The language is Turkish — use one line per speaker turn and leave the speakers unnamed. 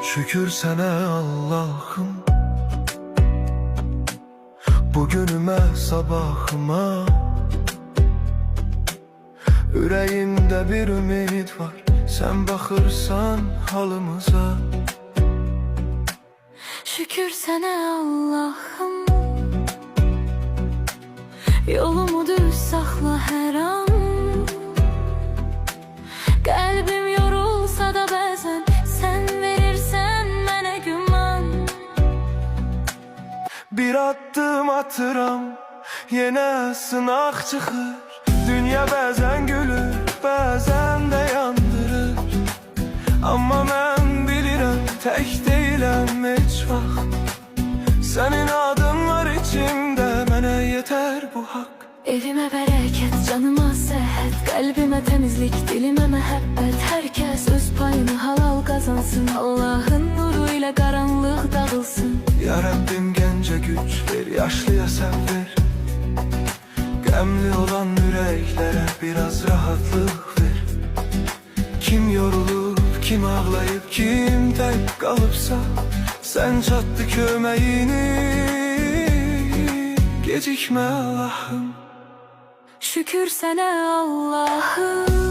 Şükür sana Allah'ım, bugünüme sabahıma. Ürəyimdə bir ümid var, sen baxırsan halımıza.
Şükür sana Allah'ım, yolumu düz saxla hər an. Qəlbim yorulsa da bəzən sen verirsən mənə güman.
Bir addım atıram, yenə sınaq çıxır. Dünya bəzən gülür, bəzən də yandırır. Amma mən bilirəm, tək deyiləm heç vaxt. Sənin adın var içimdə, mənə yetər bu haqq.
Evime bereket, canıma sehet, kalbime temizlik, dilime mehabbet. Herkes öz payını halal kazansın, Allah'ın nuruyla karanlık dağılsın.
Ya Rabbim gence güç ver, yaşlıya sen ver. Qəmli olan yüreklere biraz rahatlık ver. Kim yorulup, kim ağlayıp, kim tek kalıpsa, sen çattı kömeğini, gecikme Allah'ım.
Şükür sana Allah'ım.